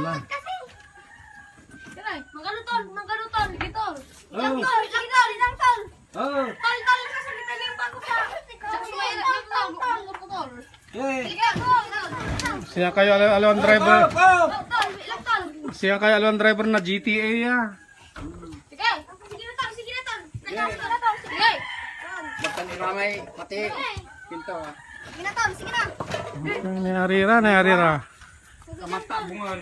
Ayan na. Magaluton, magaluton, dito. Oh. Ilang tol. Oh. Tol, kasi kita na yung bago pa. Tol. Yeah. Siya kayo alawang driver. Ilang tol. Siya kayo alawang driver na GTA ya. Sige, sige na tol, sige na tol. Nagkakaroon na tol, sige. Basta ni Ramay, pati pinto ah. Sige na tol, sige na. Nayarira. Kamata, bungar.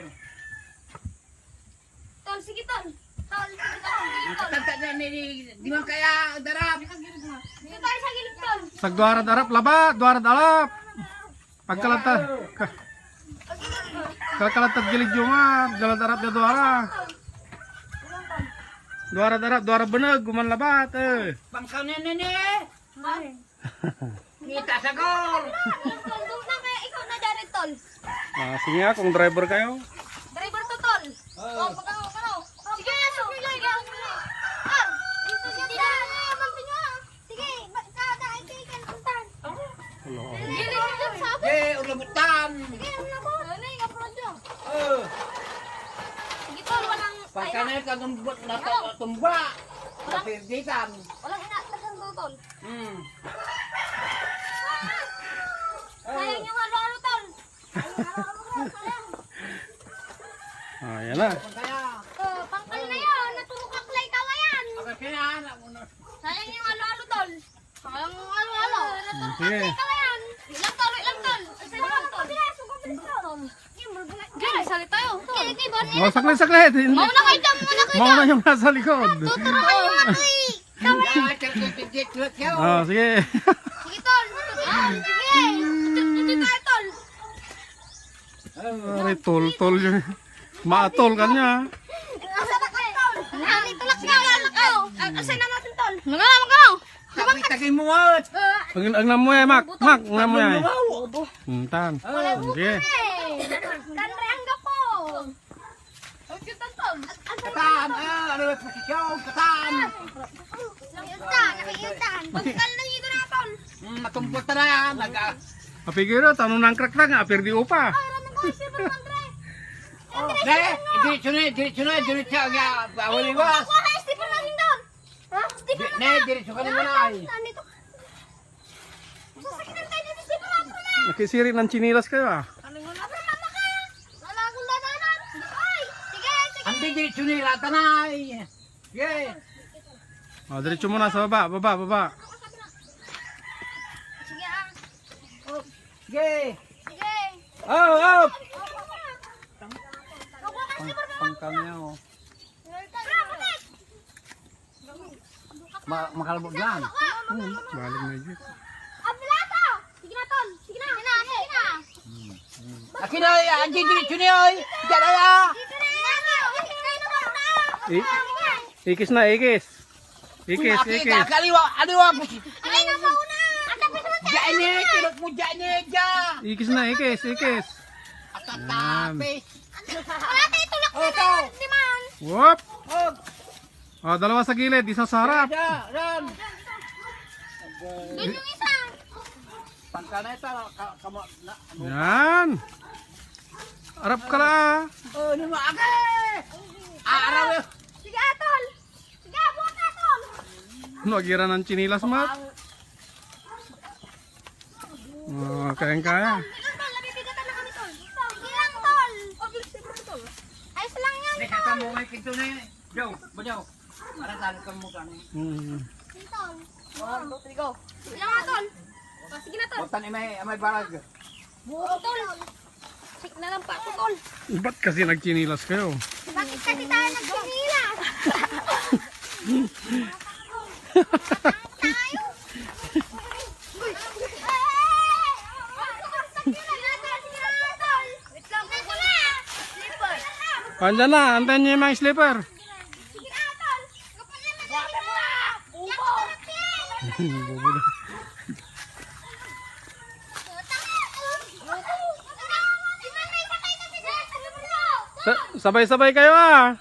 Tol, sige tol. Tol, sige tol. Tanta na di man kaya darap. Dito tayo sa gilid tol. Sag duara darap laba, duara dalap. Pagkalata. Kalkalata gilid juma, dalam darap na duara. Duara darap, duara beneg, guman labat Pangkaw na nini. Kita sa gol. Tol, doon na kaya ikaw na dyan tol. Ah, sige nga, kung driver kayo. Driver to tol. Oh, pagkakaw. Sige, sige lang. Sige na, magpinyo. Sige, kada ay kailan untan. Gilid dyan sabi. Eh, ulabutan. Sige, ano na po? Ano yung upload nyo? Oh. Sige tol, walang... Pangkaw na ka tumba. Kapirditan. Walang inatasan to tol. Sayang yung ano tol. Sayang. Ah, yan na. Kaya, Pangkal na yun. Natulukak lay kawayan. okay kaya na. Sayang yung ano tol. Sayang yung ano. Sige. Kawayan. Ilang tol, ilang tol. Ilang tol. Gaya, sali tayo. Oh, saklit, saklit. Mauna kayo dyan, mauna kayo Mauna yung nasa likod. Tuturo kayo mga toy. Kaya, certificate ko kayo. Oh, sige. Sige tol. Sige. Tututi tayo tol. Ari, tol yun. Maatol ka niya. Asa na kayo tol? Tulak nga, tulak kayo. Asa na natin tol? Magaw. Sabi tagay mo at. Ang namoy, Mak. Mak, ang namoy. Tan. Sige. Kanre ang gapo. Ang cute tol. Katan, ano yung posisyon, katan. Nakiyutan. Pagkal na dito na tol. Matumpot na, Apigiro, tanong ng crack lang. Apir di upa. Ramang ko si Andre. diretso na, bawal iwas. Ako na Stephen natin doon. Ha? Stephen na. Diretso ka naman ay. Nandito. Sasakitan tayo dito Stephen natin na. Nakisiri ng chinilas kayo ah. Ano mo na? Mama ka. Wala akong ladanan. Ay. Sige. Andi diretso nila, tanay. Sige. Oh, diretso muna sa baba. Sige ah. Sige. Sige. Oh. Pangkal niya oh. Makalabog lang. Balik na yun. Abilato. Sige na tol. Sige na. Akin na, andi diretso niya ay. Diyan na ya. Ikis na, ikis. Ikis. Kaliwa, aliwa po si. Ay na mauna. Diyan niya, tinok mo diyan niya, diyan. Ikis na, ikis. Atatape. Wala tayo tulak na Ito. Di man. Whoop! Oh, Oh, dalawa sa gilid, isa sa harap. ran. Doon yung isa. Pangka na ito, kamo na. Yan. Harap ka lang. Oh, ni mo ake. Araw. Sige atol. Sige buhat atol. Ano, agira ng chinilas, Mat? Oh, kaya. Ilang tol, nabibigatan na kami tol. Ilang tol. Tol. Ayos lang yan Neka tol. kamu may pinto na yun. Jow, bajaw. Para talo ka mo kami. Tol. 1, 2, 3, go. Ilang atol. Sige na tol. Botan ni may barag. Buhat tol. Sik na lang pa ako tol. Ba't kasi nagchinilas kayo? Bakit kasi tayo nagsinila? Tayo. Andyan na, antayin niyo yung mga slipper. Sabay-sabay kayo ah.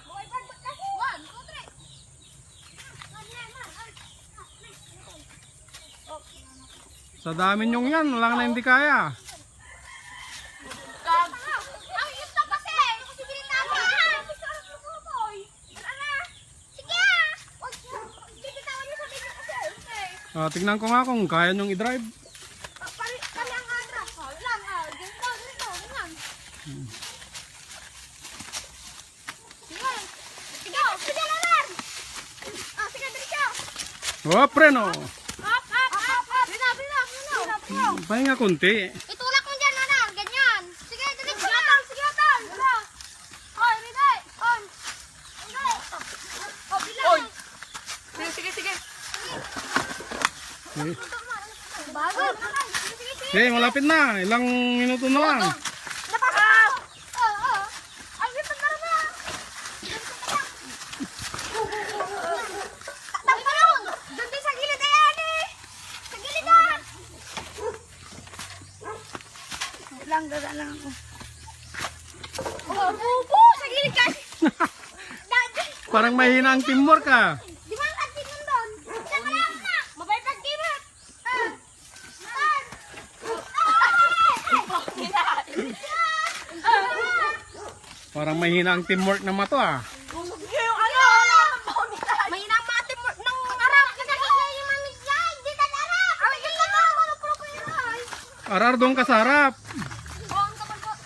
Sa dami nyong yan, wala na hindi kaya. Tignan ko nga kung kaya nyong i-drive. Kami ang atras. Lang, ganito, ganyan. Sige, sige naman. Sige, diretso. Oh, preno. Up. Bina. Pahinga konti. Itulak mo dyan, nanang. Ganyan. Sige, diretso na. Sige, atan. Oy, Riday. On. Oh, bilang. Sige. Bago. Okay, malapit na. Ilang minuto na lang. Napakaw. Ay, ito na na. Taktak pa ron. Doon din sa gilid ayan eh. Sa gilid na. Dada lang ako. Oh, bubo. Sa gilid ka. Parang mahina ang teamwork ah. Di ba ang atin nun doon? Diyan ka lang na. Mabay pag-teamwork. Parang mahina ang teamwork ng mato ah. May nang matim ng Arab. Nagkakita yung mamigay. Di ka na Arab. Ay, yun lang ako. Manupro ko yun ay. Arar doon ka sa harap. Buang ka ba?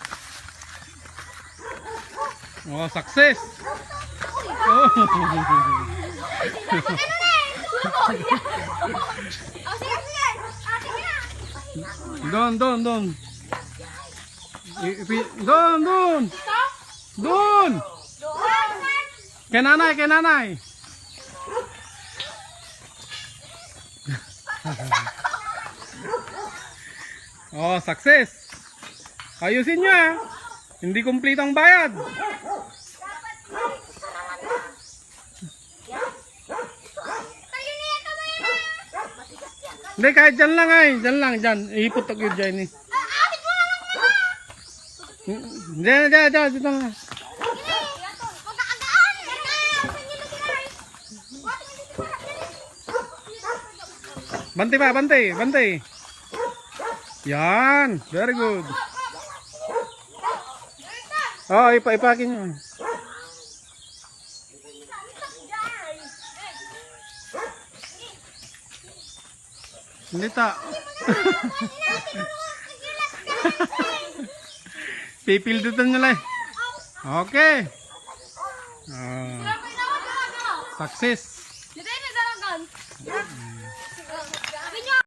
Oh, success. Oh. Ano na eh? Oh, sige. Sige na. Doon. Doon. Doon. Kay nanay. Oh, success. Ayusin nyo ah. Hindi complete ang bayad. Hindi, kahit dyan lang ay. Dyan. Iputok yun dyan eh. Dyan. Dito na. Bantay. Yan. Very good. Oh, ipakin nyo. Hindi ta. Pipildutan nyo lang. Okay. Success.